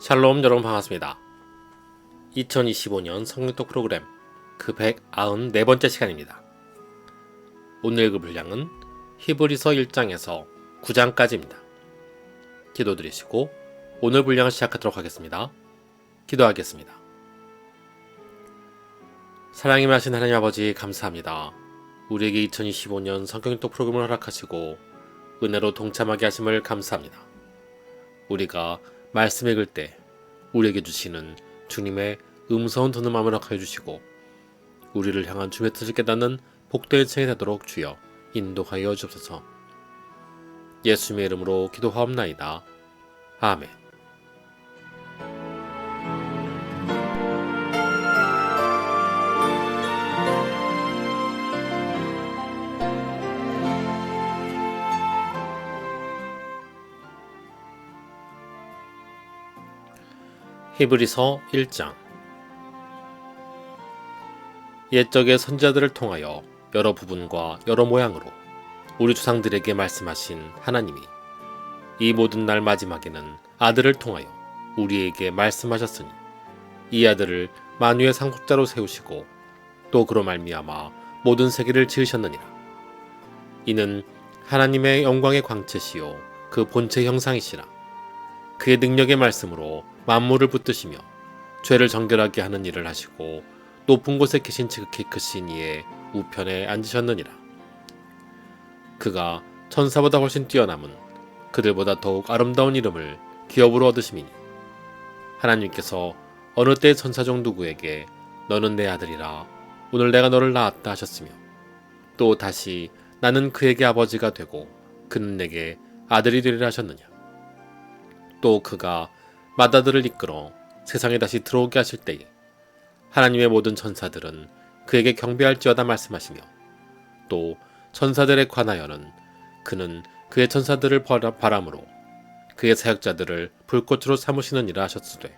샬롬 여러분 반갑습니다. 2025년 성경독 프로그램 그 194번째 시간입니다. 오늘 읽을 분량은 히브리서 1장에서 9장까지입니다. 기도드리시고 오늘 분량을 시작하도록 하겠습니다. 기도하겠습니다. 사랑이 많으신 하나님 아버지 감사합니다. 우리에게 2025년 성경독 프로그램을 허락하시고 은혜로 동참하게 하심을 감사합니다. 우리가 말씀 읽을 때 우리에게 주시는 주님의 음성은 듣는 마음을 허락하여 주시고 우리를 향한 주의 뜻을 깨닫는 복된 인생이 되도록 주여 인도하여 주옵소서. 예수님의 이름으로 기도하옵나이다. 아멘. 히브리서 1장. 옛적의 선지자들을 통하여 여러 부분과 여러 모양으로 우리 조상들에게 말씀하신 하나님이 이 모든 날 마지막에는 아들을 통하여 우리에게 말씀하셨으니 이 아들을 만유의 상속자로 세우시고 또 그로 말미암아 모든 세계를 지으셨느니라. 이는 하나님의 영광의 광채시요 그 본체 형상이시라. 그의 능력의 말씀으로 만물을 붙드시며 죄를 정결하게 하는 일을 하시고 높은 곳에 계신 지극히 크신 이의 우편에 앉으셨느니라. 그가 천사보다 훨씬 뛰어남은 그들보다 더욱 아름다운 이름을 기업으로 얻으심이니 하나님께서 어느 때 천사 중 누구에게 너는 내 아들이라 오늘 내가 너를 낳았다 하셨으며 또 다시 나는 그에게 아버지가 되고 그는 내게 아들이 되리라 하셨느냐. 또 그가 맏아들을 이끌어 세상에 다시 들어오게 하실 때에 하나님의 모든 천사들은 그에게 경배할지어다 말씀하시며 또 천사들에 관하여는 그는 그의 천사들을 바람으로 그의 사역자들을 불꽃으로 삼으시느니라 하셨으되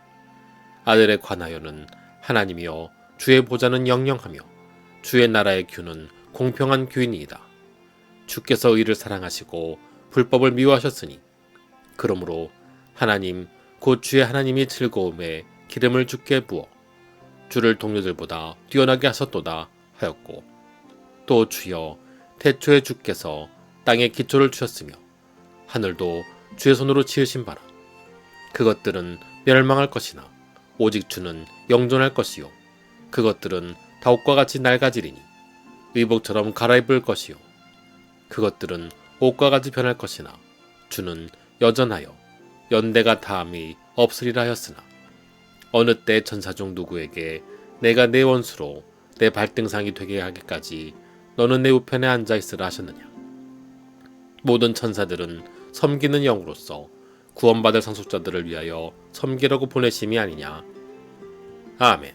아들에 관하여는 하나님이여 주의 보좌는 영영하며 주의 나라의 규는 공평한 규이니이다. 주께서 의를 사랑하시고 불법을 미워하셨으니 그러므로 하나님 곧 주의 하나님이 즐거움에 기름을 주께 부어 주를 동료들보다 뛰어나게 하셨도다 하였고 또 주여 태초에 주께서 땅에 기초를 주셨으며 하늘도 주의 손으로 지으신 바라. 그것들은 멸망할 것이나 오직 주는 영존할 것이요 그것들은 다옥과 같이 낡아지리니 의복처럼 갈아입을 것이요 그것들은 옷과 같이 변할 것이나 주는 여전하여 연대가 다함이 없으리라 하였으나 어느 때 천사 중 누구에게 내가 내 원수로 내 발등상이 되게 하기까지 너는 내 우편에 앉아 있으라 하셨느냐. 모든 천사들은 섬기는 영으로서 구원받을 상속자들을 위하여 섬기라고 보내심이 아니냐. 아멘.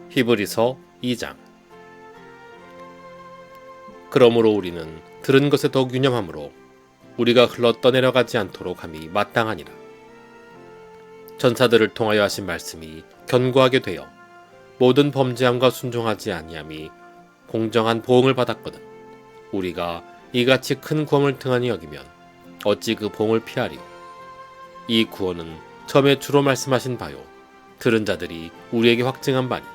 히브리서 2장. 그러므로 우리는 들은 것에 더욱 유념함으로 우리가 흘러 떠내려가지 않도록 함이 마땅하니라. 천사들을 통하여 하신 말씀이 견고하게 되어 모든 범죄함과 순종하지 아니함이 공정한 보응을 받았거든 우리가 이같이 큰 구원을 등한히 여기면 어찌 그 보응을 피하리요. 이 구원은 처음에 주로 말씀하신 바요 들은 자들이 우리에게 확증한 바니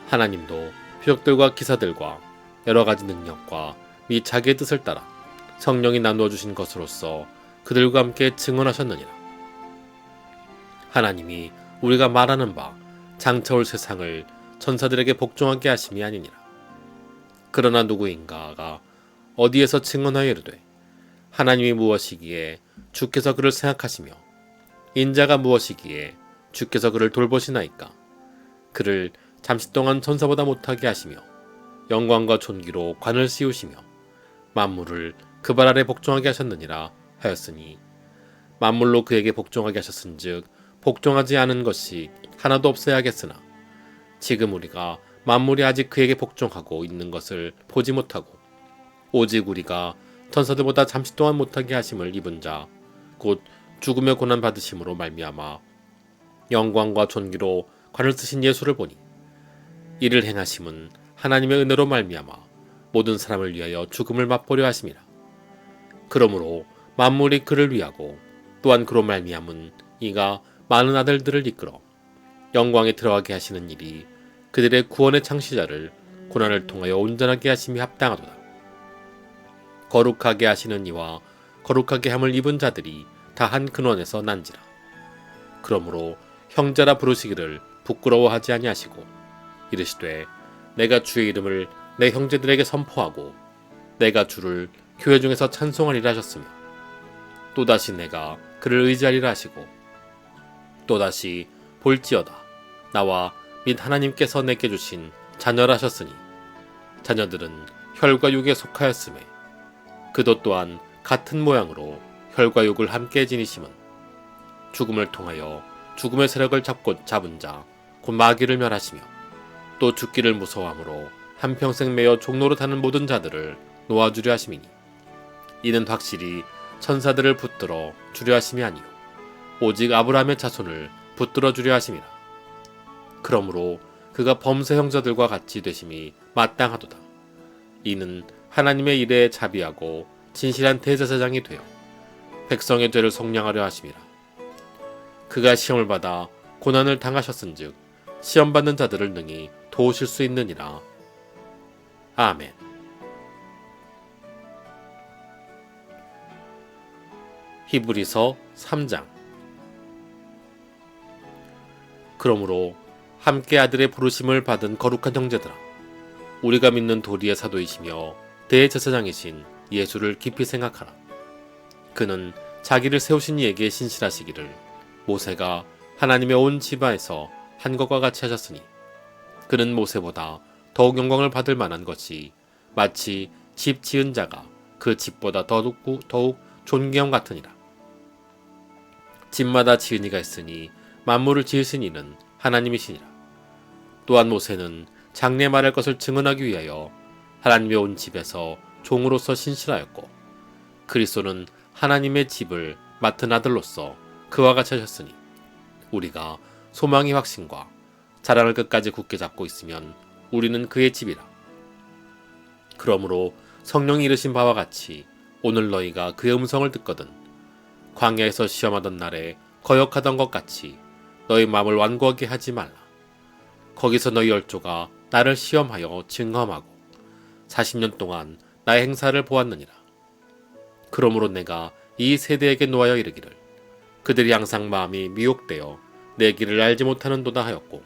하나님도 표적들과 기사들과 여러 가지 능력과 및 자기의 뜻을 따라 성령이 나누어 주신 것으로서 그들과 함께 증언하셨느니라. 하나님이 우리가 말하는 바 장차올 세상을 천사들에게 복종하게 하심이 아니니라. 그러나 누구인가가 어디에서 증언하여 이르되 하나님이 무엇이기에 주께서 그를 생각하시며 인자가 무엇이기에 주께서 그를 돌보시나이까. 그를 잠시 동안 천사보다 못하게 하시며 영광과 존귀로 관을 씌우시며 만물을 그 발 아래 복종하게 하셨느니라 하였으니 만물로 그에게 복종하게 하셨은즉 복종하지 않은 것이 하나도 없어야 하겠으나 지금 우리가 만물이 아직 그에게 복종하고 있는 것을 보지 못하고 오직 우리가 천사들보다 잠시 동안 못하게 하심을 입은 자 곧 죽음의 고난 받으심으로 말미암아 영광과 존귀로 관을 쓰신 예수를 보니 이를 행하심은 하나님의 은혜로 말미암아 모든 사람을 위하여 죽음을 맛보려 하심이라. 그러므로 만물이 그를 위하고 또한 그로 말미암은 이가 많은 아들들을 이끌어 영광에 들어가게 하시는 일이 그들의 구원의 창시자를 고난을 통하여 온전하게 하심이 합당하도다. 거룩하게 하시는 이와 거룩하게 함을 입은 자들이 다 한 근원에서 난지라. 그러므로 형제라 부르시기를 부끄러워하지 아니하시고 이르시되 내가 주의 이름을 내 형제들에게 선포하고 내가 주를 교회 중에서 찬송하리라 하셨으며 또다시 내가 그를 의지하리라 하시고 또다시 볼지어다 나와 및 하나님께서 내게 주신 자녀라 하셨으니 자녀들은 혈과 육에 속하였음에 그도 또한 같은 모양으로 혈과 육을 함께 지니심은 죽음을 통하여 죽음의 세력을 잡은 자 곧 마귀를 멸하시며 또 죽기를 무서워함으로 한평생 매여 종로로 타는 모든 자들을 놓아주려 하심이니 이는 확실히 천사들을 붙들어 주려 하심이 아니요 오직 아브라함의 자손을 붙들어 주려 하심이라. 그러므로 그가 범세 형제들과 같이 되심이 마땅하도다. 이는 하나님의 일에 자비하고 진실한 대제사장이 되어 백성의 죄를 속량하려 하심이라. 그가 시험을 받아 고난을 당하셨은즉 시험받는 자들을 능히 도우실 수 있느니라. 아멘. 히브리서 3장. 그러므로 함께 아들의 부르심을 받은 거룩한 형제들아, 우리가 믿는 도리의 사도이시며 대제사장이신 예수를 깊이 생각하라. 그는 자기를 세우신 이에게 신실하시기를 모세가 하나님의 온 지파에서 한 것과 같이 하셨으니 그는 모세보다 더욱 영광을 받을 만한 것이 마치 집 지은 자가 그 집보다 더욱 존귀함 같으니라. 집마다 지은 이가 있으니 만물을 지으신 이는 하나님이시니라. 또한 모세는 장래 말할 것을 증언하기 위하여 하나님의 온 집에서 종으로서 신실하였고 그리스도는 하나님의 집을 맡은 아들로서 그와 같이 하셨으니 우리가 소망의 확신과 자랑을 끝까지 굳게 잡고 있으면 우리는 그의 집이라. 그러므로 성령이 이르신 바와 같이 오늘 너희가 그의 음성을 듣거든 광야에서 시험하던 날에 거역하던 것 같이 너희 마음을 완고하게 하지 말라. 거기서 너희 열조가 나를 시험하여 증험하고 40년 동안 나의 행사를 보았느니라. 그러므로 내가 이 세대에게 노하여 이르기를 그들이 항상 마음이 미혹되어 내 길을 알지 못하는도다 하였고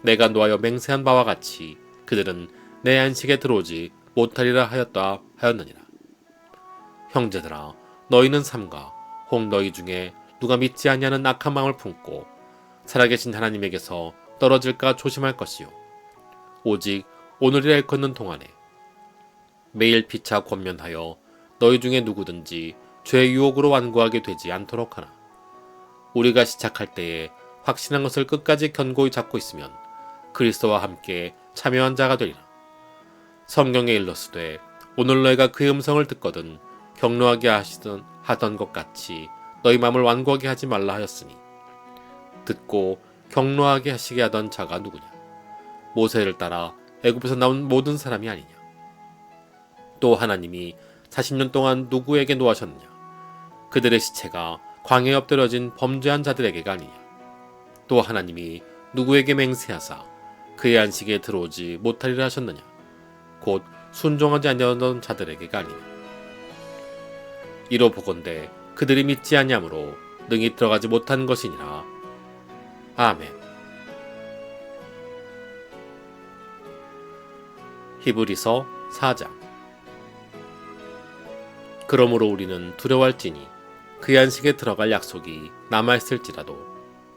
내가 노하여 맹세한 바와 같이 그들은 내 안식에 들어오지 못하리라 하였느니라. 형제들아, 너희는 삼가 혹 너희 중에 누가 믿지 아니하는 악한 마음을 품고 살아계신 하나님에게서 떨어질까 조심할 것이요 오직 오늘이라 일컫는 동안에 매일 피차 권면하여 너희 중에 누구든지 죄의 유혹으로 완고하게 되지 않도록 하나. 우리가 시작할 때에 확신한 것을 끝까지 견고히 잡고 있으면 그리스도와 함께 참여한 자가 되리라. 성경에 일렀으되 오늘 너희가 그의 음성을 듣거든 격노하게 하던 것 같이 너희 마음을 완고하게 하지 말라 하였으니 듣고 격노하게 하시게 하던 자가 누구냐? 모세를 따라 애굽에서 나온 모든 사람이 아니냐? 또 하나님이 40년 동안 누구에게 노하셨느냐? 그들의 시체가 광야에 엎드려진 범죄한 자들에게가 아니냐? 또 하나님이 누구에게 맹세하사 그의 안식에 들어오지 못하리라 하셨느냐? 곧 순종하지 아니하던 자들에게가 아니냐? 이로 보건대 그들이 믿지 아니하므로 능히 들어가지 못한 것이니라. 아멘. 히브리서 4장. 그러므로 우리는 두려워할지니 그의 안식에 들어갈 약속이 남아있을지라도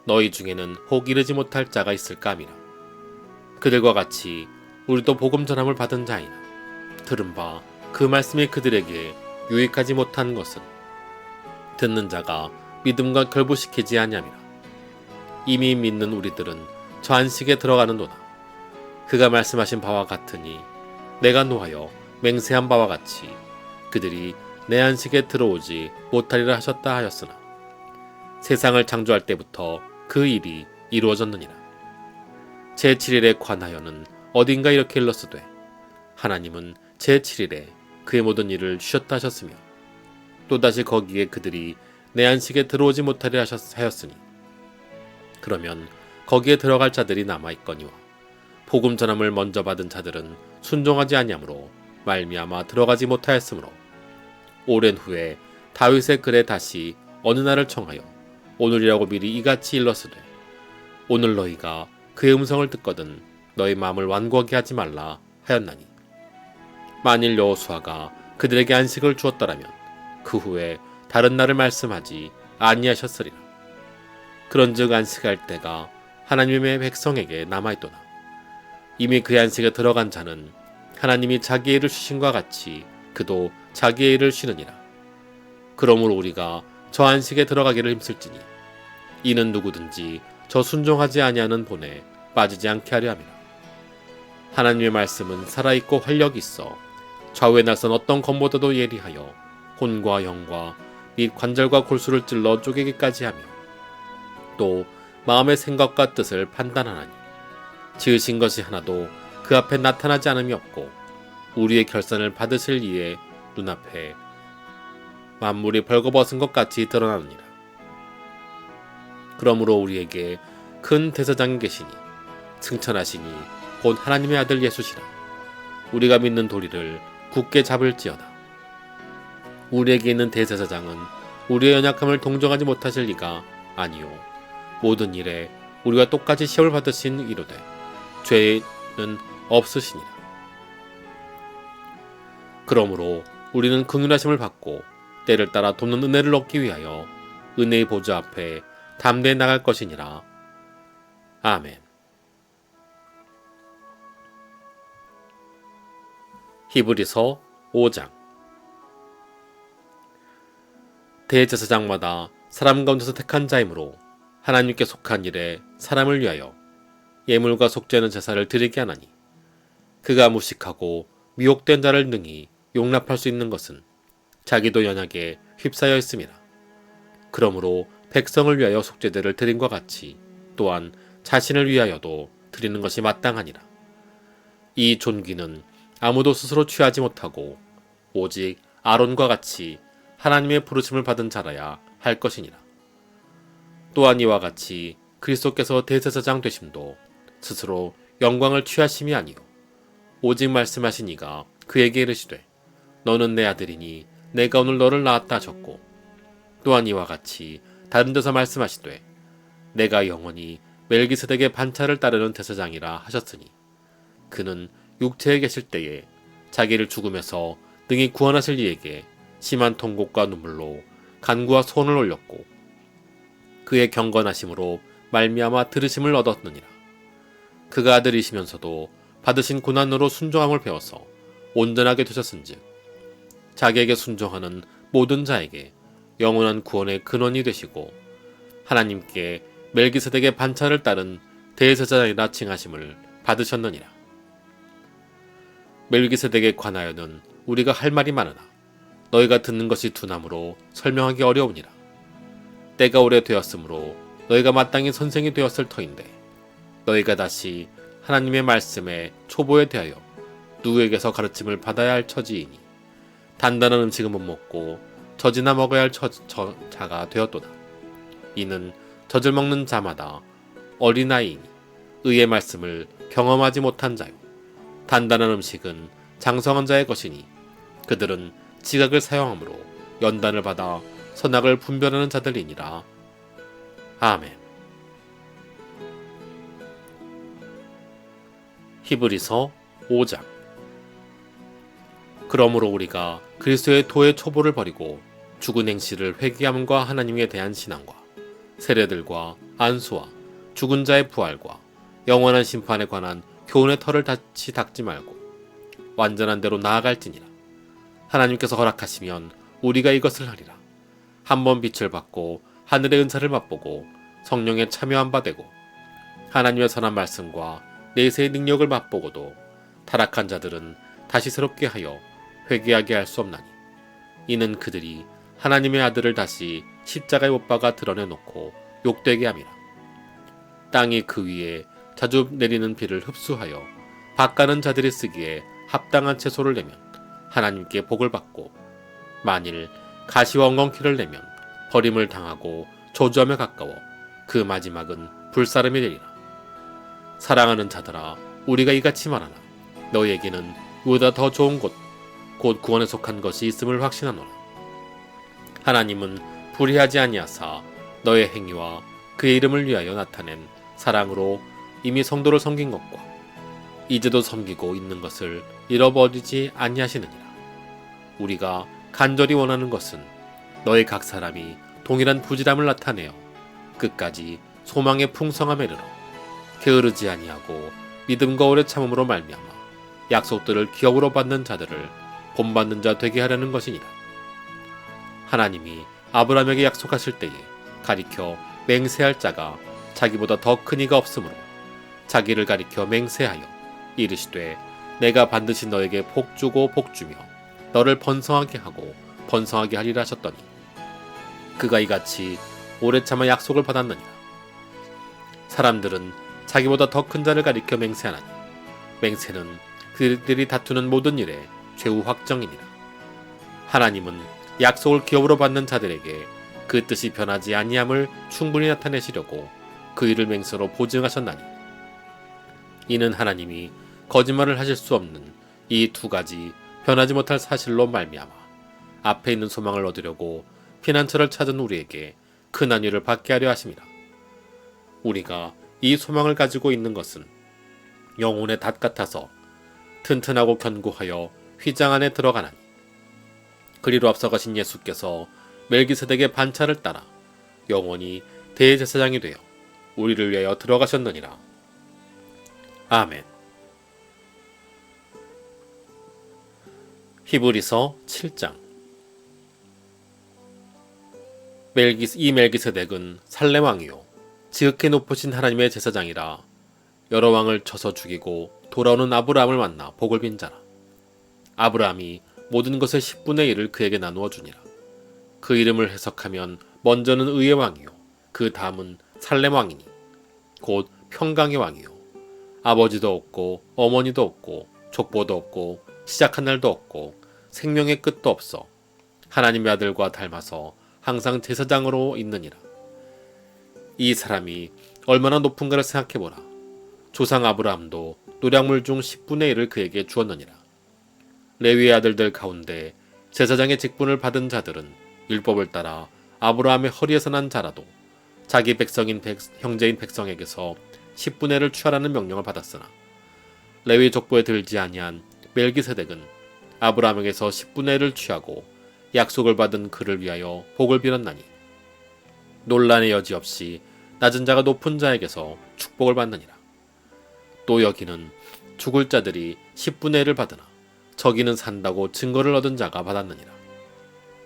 너희 중에는 혹 이르지 못할 자가 있을까 함이라. 그들과 같이 우리도 복음 전함을 받은 자이나 들은 바 그 말씀이 그들에게 유익하지 못한 것은 듣는 자가 믿음과 결부시키지 아니함이라. 이미 믿는 우리들은 저 안식에 들어가는도다. 그가 말씀하신 바와 같으니 내가 노하여 맹세한 바와 같이 그들이 내 안식에 들어오지 못하리라 하셨다 하였으나 세상을 창조할 때부터 그 일이 이루어졌느니라. 제7일에 관하여는 어딘가 이렇게 일렀으되 하나님은 제7일에 그의 모든 일을 쉬었다 하셨으며 또다시 거기에 그들이 내 안식에 들어오지 못하려 하였으니 그러면 거기에 들어갈 자들이 남아있거니와 복음 전함을 먼저 받은 자들은 순종하지 아니하므로 말미암아 들어가지 못하였으므로 오랜 후에 다윗의 글에 다시 어느 날을 청하여 오늘이라고 미리 이같이 일렀으되 오늘 너희가 그의 음성을 듣거든 너희 마음을 완고하게 하지 말라 하였나니 만일 여호수아가 그들에게 안식을 주었더라면 그 후에 다른 날을 말씀하지 아니하셨으리라. 그런즉 안식할 때가 하나님의 백성에게 남아있도다. 이미 그의 안식에 들어간 자는 하나님이 자기의 일을 쉬신과 같이 그도 자기의 일을 쉬느니라. 그러므로 우리가 저 안식에 들어가기를 힘쓸지니 이는 누구든지 저 순종하지 아니하는 본에 빠지지 않게 하려 함이라. 하나님의 말씀은 살아있고 활력이 있어 좌우에 나선 어떤 검보다도 예리하여 혼과 영과 및 관절과 골수를 찔러 쪼개기까지 하며 또 마음의 생각과 뜻을 판단하나니 지으신 것이 하나도 그 앞에 나타나지 않음이 없고 우리의 결산을 받으실 이의 눈앞에 만물이 벌거벗은 것 같이 드러나느니라. 그러므로 우리에게 큰 대제사장이 계시니 승천하시니 곧 하나님의 아들 예수시라. 우리가 믿는 도리를 굳게 잡을지어다. 우리에게 있는 대제사장은 우리의 연약함을 동정하지 못하실 리가 아니요 모든 일에 우리가 똑같이 시험을 받으신 이로되 죄는 없으시니라. 그러므로 우리는 긍휼하심을 받고 때를 따라 돕는 은혜를 얻기 위하여 은혜의 보좌 앞에 담대히 나갈 것이니라. 아멘. 히브리서 5장. 대제사장마다 사람 가운데서 택한 자이므로 하나님께 속한 일에 사람을 위하여 예물과 속죄하는 제사를 드리게 하나니 그가 무식하고 미혹된 자를 능히 용납할 수 있는 것은 자기도 연약에 휩싸여 있음이라. 그러므로 백성을 위하여 속죄제를 드림과 같이 또한 자신을 위하여도 드리는 것이 마땅하니라. 이 존귀는 아무도 스스로 취하지 못하고 오직 아론과 같이 하나님의 부르심을 받은 자라야 할 것이니라. 또한 이와 같이 그리스도께서 대제사장 되심도 스스로 영광을 취하심이 아니요 오직 말씀하신 이가 그에게 이르시되 너는 내 아들이니 내가 오늘 너를 낳았다 하셨고 또한 이와 같이 다른 데서 말씀하시되 내가 영원히 멜기세덱의 반차를 따르는 대제사장이라 하셨으니 그는 육체에 계실 때에 자기를 죽음에서 능히 구원하실 이에게 심한 통곡과 눈물로 간구와 소원을 올렸고 그의 경건하심으로 말미암아 들으심을 얻었느니라. 그가 아들이시면서도 받으신 고난으로 순종함을 배워서 온전하게 되셨은즉 자기에게 순종하는 모든 자에게 영원한 구원의 근원이 되시고 하나님께 멜기세덱의 반차를 따른 대제사장이라 칭하심을 받으셨느니라. 멜기세덱에 관하여는 우리가 할 말이 많으나 너희가 듣는 것이 둔함으로 설명하기 어려우니라. 때가 오래되었으므로 너희가 마땅히 선생이 되었을 터인데 너희가 다시 하나님의 말씀에 초보에 대하여 누구에게서 가르침을 받아야 할 처지이니 단단한 음식은 못 먹고 젖이나 먹어야 할 자가 되었도다. 이는 젖을 먹는 자마다 어린아이이니 의의 말씀을 경험하지 못한 자요 단단한 음식은 장성한 자의 것이니 그들은 지각을 사용함으로 연단을 받아 선악을 분별하는 자들이니라. 아멘. 히브리서 5장. 그러므로 우리가 그리스도의 도의 초보를 버리고 죽은 행실을 회개함과 하나님에 대한 신앙과 세례들과 안수와 죽은 자의 부활과 영원한 심판에 관한 교훈의 털을 다시 닦지 말고 완전한 대로 나아갈지니라. 하나님께서 허락하시면 우리가 이것을 하리라. 한번 빛을 받고 하늘의 은사를 맛보고 성령에 참여한 바 되고 하나님의 선한 말씀과 내세의 능력을 맛보고도 타락한 자들은 다시 새롭게 하여 회개하게 할 수 없나니 이는 그들이 하나님의 아들을 다시 십자가에 못 박아 드러내놓고 욕되게 함이라. 땅이 그 위에 자주 내리는 비를 흡수하여 밭가는 자들이 쓰기에 합당한 채소를 내면 하나님께 복을 받고 만일 가시와 엉겅퀴를 내면 버림을 당하고 저주하며 가까워 그 마지막은 불사름이 되리라. 사랑하는 자들아, 우리가 이같이 말하나 너희에게는 이보다 더 좋은 곳, 곧 구원에 속한 것이 있음을 확신하노라. 하나님은 불의하지 아니하사 너의 행위와 그의 이름을 위하여 나타낸 사랑으로 이미 성도를 섬긴 것과 이제도 섬기고 있는 것을 잃어버리지 아니하시느니라. 우리가 간절히 원하는 것은 너희 각 사람이 동일한 부지람을 나타내어 끝까지 소망의 풍성함에 이르러 게으르지 아니하고 믿음과 오래 참음으로 말미암아 약속들을 기업으로 받는 자들을 본받는 자 되게 하려는 것이니라. 하나님이 아브라함에게 약속하실 때에 가리켜 맹세할 자가 자기보다 더 큰 이가 없으므로 자기를 가리켜 맹세하여 이르시되 내가 반드시 너에게 복 주고 복 주며 너를 번성하게 하고 번성하게 하리라 하셨더니 그가 이같이 오래 참아 약속을 받았느니라. 사람들은 자기보다 더 큰 자를 가리켜 맹세하나니 맹세는 그들이 다투는 모든 일에 최후 확정이니라. 하나님은 약속을 기업으로 받는 자들에게 그 뜻이 변하지 아니함을 충분히 나타내시려고 그 일을 맹세로 보증하셨나니 이는 하나님이 거짓말을 하실 수 없는 이 두 가지 변하지 못할 사실로 말미암아 앞에 있는 소망을 얻으려고 피난처를 찾은 우리에게 큰 안위를 받게 하려 하심이라. 우리가 이 소망을 가지고 있는 것은 영혼의 닷 같아서 튼튼하고 견고하여 휘장 안에 들어가나니 그리로 앞서가신 예수께서 멜기세덱의 반차를 따라 영원히 대제사장이 되어 우리를 위하여 들어가셨느니라. 아멘. 히브리서 7장. 이 멜기세덱은 살렘 왕이요 지극히 높으신 하나님의 제사장이라. 여러 왕을 쳐서 죽이고 돌아오는 아브라함을 만나 복을 빈 자라. 아브라함이 모든 것의 10분의 1을 그에게 나누어 주니라. 그 이름을 해석하면 먼저는 의의 왕이요 그 다음은 살렘 왕이니 곧 평강의 왕이요 아버지도 없고 어머니도 없고 족보도 없고 시작한 날도 없고 생명의 끝도 없어 하나님의 아들과 닮아서 항상 제사장으로 있느니라. 이 사람이 얼마나 높은가를 생각해보라. 조상 아브라함도 노량물 중 10분의 1을 그에게 주었느니라. 레위의 아들들 가운데 제사장의 직분을 받은 자들은 율법을 따라 아브라함의 허리에서 난 자라도 자기 형제인 백성에게서 10분의 1을 취하라는 명령을 받았으나 레위 족보에 들지 아니한 멜기세덱은 아브라함에게서 10분의 1을 취하고 약속을 받은 그를 위하여 복을 빌었나니 논란의 여지 없이 낮은 자가 높은 자에게서 축복을 받느니라. 또 여기는 죽을 자들이 10분의 1을 받으나 저기는 산다고 증거를 얻은 자가 받았느니라.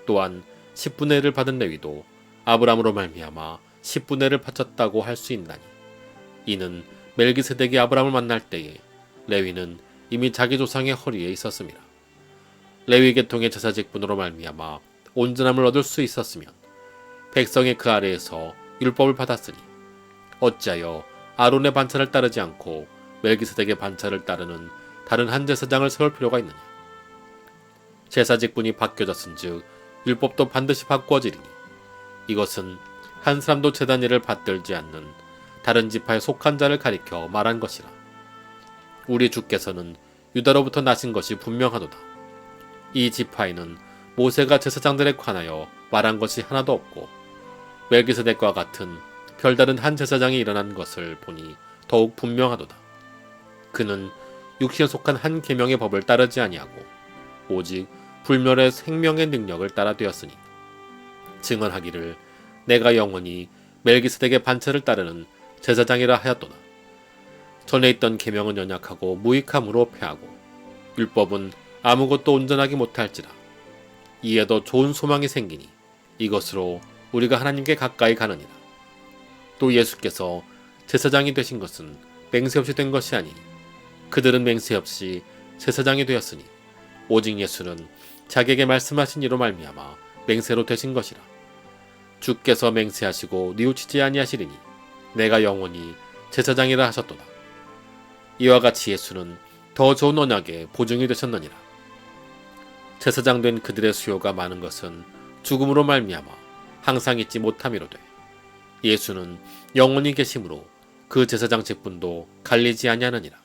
또한 10분의 1을 받은 레위도 아브라함으로 말미암아 10분의 1을 바쳤다고 할 수 있나니 이는 멜기세덱이 아브라함을 만날 때에 레위는 이미 자기 조상의 허리에 있었음이라. 레위 계통의 제사 직분으로 말미암아 온전함을 얻을 수 있었으면 백성의 그 아래에서 율법을 받았으니 어찌하여 아론의 반차를 따르지 않고 멜기세덱의 반차를 따르는 다른 한 제사장을 세울 필요가 있느냐. 제사 직분이 바뀌어졌은즉 율법도 반드시 바꾸어지리니 이것은 한 사람도 제단 일을 받들지 않는 다른 지파에 속한 자를 가리켜 말한 것이라. 우리 주께서는 유다로부터 나신 것이 분명하도다. 이 지파에는 모세가 제사장들에 관하여 말한 것이 하나도 없고 멜기세덱과 같은 별다른 한 제사장이 일어난 것을 보니 더욱 분명하도다. 그는 육신에 속한 한 계명의 법을 따르지 아니하고 오직 불멸의 생명의 능력을 따라 되었으니 증언하기를 내가 영원히 멜기세덱의 반차를 따르는 제사장이라 하였도다. 전에 있던 계명은 연약하고 무익함으로 패하고 율법은 아무것도 온전하게 못할지라. 이에 더 좋은 소망이 생기니 이것으로 우리가 하나님께 가까이 가느니라. 또 예수께서 제사장이 되신 것은 맹세 없이 된 것이 아니니 그들은 맹세 없이 제사장이 되었으니 오직 예수는 자기에게 말씀하신 이로 말미암아 맹세로 되신 것이라. 주께서 맹세하시고 뉘우치지 아니하시리니 내가 영원히 제사장이라 하셨도다. 이와 같이 예수는 더 좋은 언약의 보증이 되셨느니라. 제사장 된 그들의 수요가 많은 것은 죽음으로 말미암아 항상 잊지 못함이로되 예수는 영원히 계심으로 그 제사장 직분도 갈리지 아니하느니라.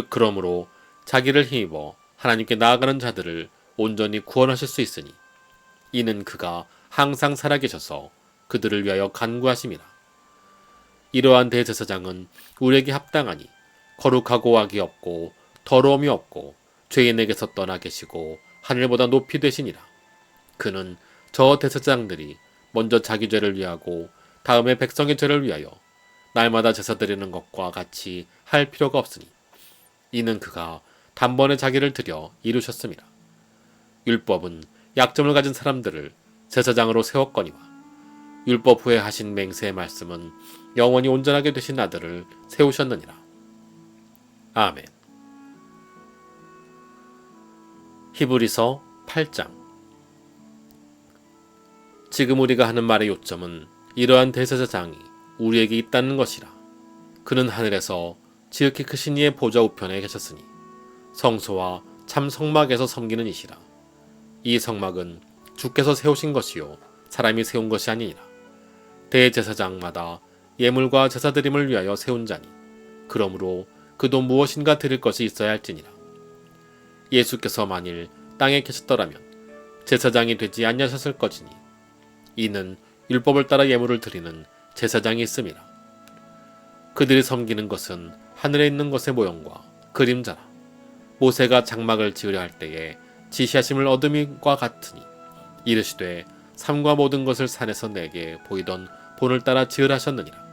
그러므로 자기를 힘입어 하나님께 나아가는 자들을 온전히 구원하실 수 있으니 이는 그가 항상 살아계셔서 그들을 위하여 간구하심이라. 이러한 대제사장은 우리에게 합당하니 거룩하고 악이 없고 더러움이 없고 죄인에게서 떠나 계시고 하늘보다 높이 되시니라. 그는 저 대제사장들이 먼저 자기 죄를 위하고 다음에 백성의 죄를 위하여 날마다 제사 드리는 것과 같이 할 필요가 없으니 이는 그가 단번에 자기를 드려 이루셨습니다. 율법은 약점을 가진 사람들을 제사장으로 세웠거니와 율법 후에 하신 맹세의 말씀은 영원히 온전하게 되신 아들을 세우셨느니라. 아멘. 히브리서 8장. 지금 우리가 하는 말의 요점은 이러한 대제사장이 우리에게 있다는 것이라. 그는 하늘에서 지극히 크신 이의 보좌 우편에 계셨으니 성소와 참 성막에서 섬기는 이시라. 이 성막은 주께서 세우신 것이요 사람이 세운 것이 아니니라. 대제사장마다 예물과 제사드림을 위하여 세운 자니 그러므로 그도 무엇인가 드릴 것이 있어야 할지니라. 예수께서 만일 땅에 계셨더라면 제사장이 되지 아니하셨을 것이니 이는 율법을 따라 예물을 드리는 제사장이 있음이라. 그들이 섬기는 것은 하늘에 있는 것의 모형과 그림자라. 모세가 장막을 지으려 할 때에 지시하심을 얻음과 같으니 이르시되 삶과 모든 것을 산에서 내게 보이던 본을 따라 지으라 하셨느니라.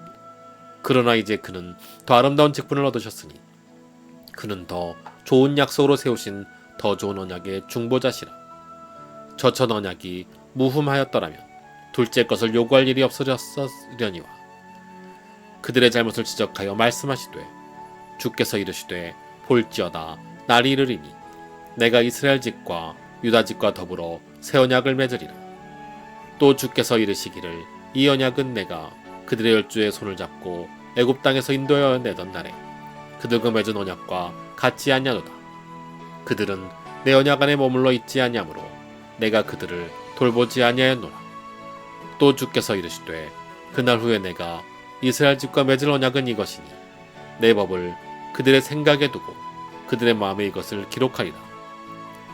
그러나 이제 그는 더 아름다운 직분을 얻으셨으니 그는 더 좋은 약속으로 세우신 더 좋은 언약의 중보자시라. 저 첫 언약이 무흠하였더라면 둘째 것을 요구할 일이 없어졌으려니와 그들의 잘못을 지적하여 말씀하시되 주께서 이르시되 볼지어다 날이 이르리니 내가 이스라엘 집과 유다 집과 더불어 새 언약을 맺으리라. 또 주께서 이르시기를 이 언약은 내가 그들의 열주의 손을 잡고 애굽 땅에서 인도하여 내던 날에 그들과 맺은 언약과 같지 아니하도다. 그들은 내 언약 안에 머물러 있지 아니하므로 내가 그들을 돌보지 아니하였노라. 또 주께서 이르시되 그날 후에 내가 이스라엘 집과 맺을 언약은 이것이니 내 법을 그들의 생각에 두고 그들의 마음에 이것을 기록하리라.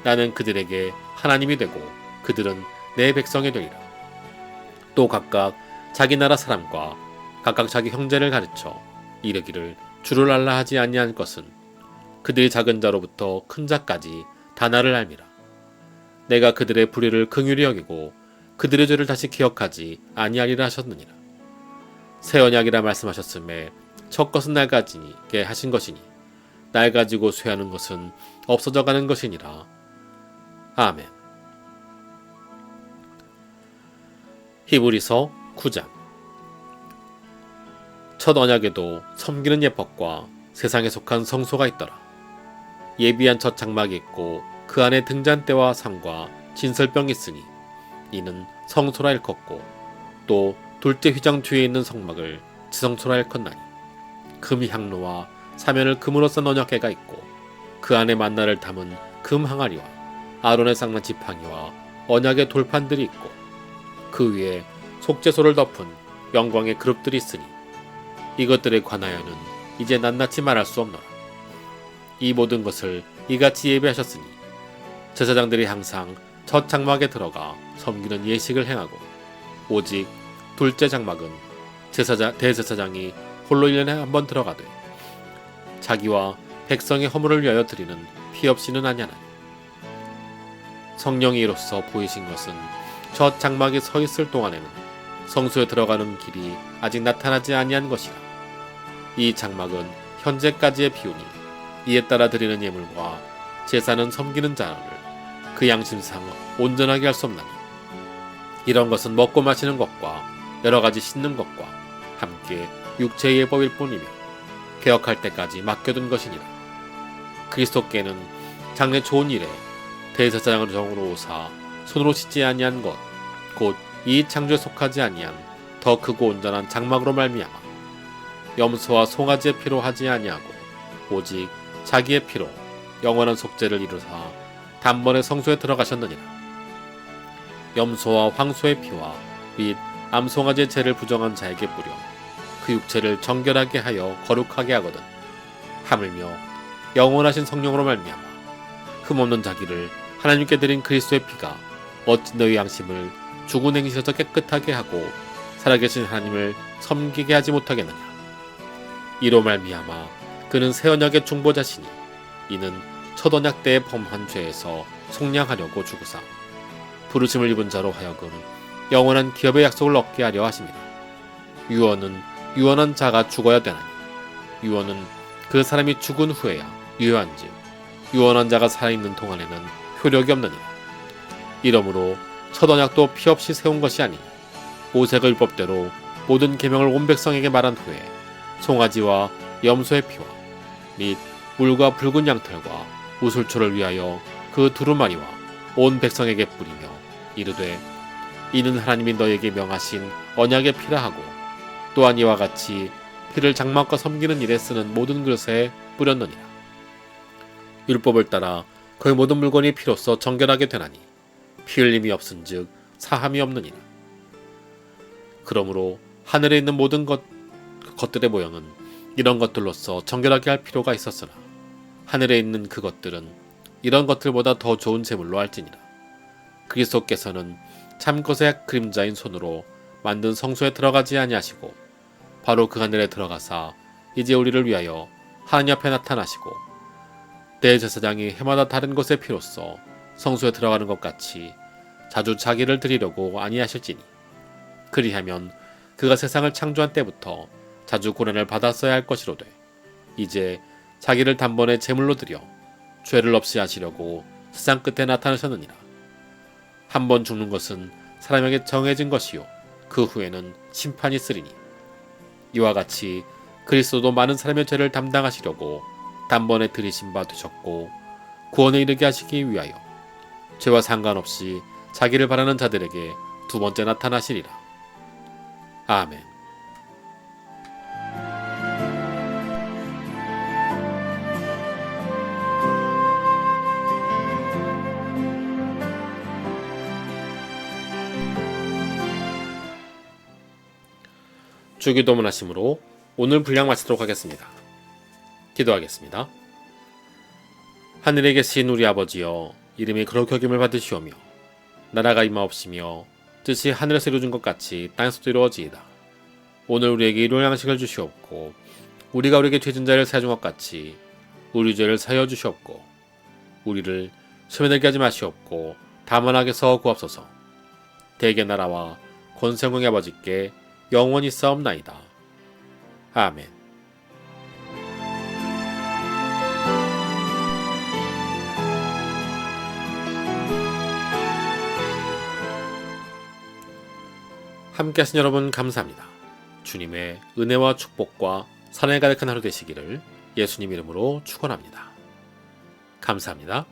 나는 그들에게 하나님이 되고 그들은 내 백성이 되리라. 또 각각 자기 나라 사람과 각각 자기 형제를 가르쳐 이르기를 주를 알라 하지 아니한 것은 그들이 작은 자로부터 큰 자까지 다 나를 알미라. 내가 그들의 불의를 긍휼히 여기고 그들의 죄를 다시 기억하지 아니하리라 하셨느니라. 새 언약이라 말씀하셨음에 첫 것은 낡아지게 하신 것이니 낡아지고 쇠하는 것은 없어져가는 것이니라. 아멘. 히브리서 9장. 첫 언약에도 섬기는 예법과 세상에 속한 성소가 있더라. 예비한 첫 장막이 있고 그 안에 등잔대와 상과 진설병이 있으니 이는 성소라 일컫고 또 둘째 휘장 뒤에 있는 성막을 지성소라 일컫나니 금 향로와 사면을 금으로 쓴 언약궤가 있고 그 안에 만나를 담은 금 항아리와 아론의 쌍난 지팡이와 언약의 돌판들이 있고 그 위에 속죄소를 덮은 영광의 그룹들이 있으니 이것들에 관하여는 이제 낱낱이 말할 수 없노라. 이 모든 것을 이같이 예배하셨으니 제사장들이 항상 첫 장막에 들어가 섬기는 예식을 행하고 오직 둘째 장막은 대제사장이 홀로 1년에 한 번 들어가되 자기와 백성의 허물을 위하여 드리는 피 없이는 아니하나니 성령이 이로써 보이신 것은 첫 장막에 서 있을 동안에는 성소에 들어가는 길이 아직 나타나지 아니한 것이라. 이 장막은 현재까지의 비우니 이에 따라 드리는 예물과 제사는 섬기는 자를 그 양심상 온전하게 할 수 없나니 이런 것은 먹고 마시는 것과 여러 가지 씻는 것과 함께 육체의 예법일 뿐이며 개혁할 때까지 맡겨둔 것이니라. 그리스도께는 장래 좋은 일에 대제사장을 정으로 오사 손으로 씻지 아니한 것 곧 이 창조에 속하지 아니한 더 크고 온전한 장막으로 말미암아 염소와 송아지의 피로 하지 아니하고 오직 자기의 피로 영원한 속죄를 이루사 단번에 성소에 들어가셨느니라. 염소와 황소의 피와 및 암송아지의 죄를 부정한 자에게 뿌려 그 육체를 정결하게 하여 거룩하게 하거든. 하물며 영원하신 성령으로 말미암아 흠없는 자기를 하나님께 드린 그리스도의 피가 어찌 너희 양심을 죽은 행실에서 깨끗하게 하고 살아계신 하나님을 섬기게 하지 못하겠느냐. 이로 말미암아 그는 새 언약의 중보자시니 이는 첫 언약 때에 범한 죄에서 속량하려고 죽으사 부르심을 입은 자로 하여금 영원한 기업의 약속을 얻게 하려 하심이라. 유언은 유언한 자가 죽어야 되나니 유언은 그 사람이 죽은 후에야 유효한즉 유언한 자가 살아있는 동안에는 효력이 없느니라. 이러므로 첫 언약도 피 없이 세운 것이 아니니 모세가 율법대로 모든 계명을 온 백성에게 말한 후에 송아지와 염소의 피와 및 물과 붉은 양털과 우슬초를 위하여 그 두루마리와 온 백성에게 뿌리며 이르되 이는 하나님이 너에게 명하신 언약의 피라 하고 또한 이와 같이 피를 장막과 섬기는 일에 쓰는 모든 그릇에 뿌렸느니라. 율법을 따라 거의 모든 물건이 피로써 정결하게 되나니 피 흘림이 없은즉 사함이 없느니라. 그러므로 하늘에 있는 모든 것들의 모형은 이런 것들로서 정결하게 할 필요가 있었으나 하늘에 있는 그것들은 이런 것들보다 더 좋은 제물로 할지니라. 그리스도께서는 참 것의 그림자인 손으로 만든 성소에 들어가지 아니하시고 바로 그 하늘에 들어가사 이제 우리를 위하여 하나님 앞에 나타나시고 대제사장이 해마다 다른 것의 피로써 성소에 들어가는 것 같이 자주 자기를 드리려고 아니하실지니 그리하면 그가 세상을 창조한 때부터 자주 고난을 받았어야 할 것이로되 이제 자기를 단번에 제물로 드려 죄를 없이 하시려고 세상 끝에 나타나셨느니라. 한 번 죽는 것은 사람에게 정해진 것이요 그 후에는 심판이 있으리니 이와 같이 그리스도도 많은 사람의 죄를 담당하시려고 단번에 들이신 바 되셨고 구원에 이르게 하시기 위하여 죄와 상관없이 자기를 바라는 자들에게 두 번째 나타나시리라. 아멘. 주기도문 하심으로 오늘 분량 마치도록 하겠습니다. 기도하겠습니다. 하늘에 계신 우리 아버지여, 이름이 거룩히 여김을 받으시오며 나라가 임하옵시며 뜻이 하늘에서 이루어진 것 같이 땅에서도 이루어지이다. 오늘 우리에게 일용할 양식을 주시옵고 우리가 우리에게 죄진 자를 사하준 것 같이 우리 죄를 사하여 주시옵고 우리를 시험에 들게 하지 마시옵고 다만 악에서 구하옵소서. 대개 나라와 권세의 아버지께 영원히 싸움나이다. 아멘. 함께 하신 여러분 감사합니다. 주님의 은혜와 축복과 사랑이 가득한 하루 되시기를 예수님 이름으로 축원합니다. 감사합니다.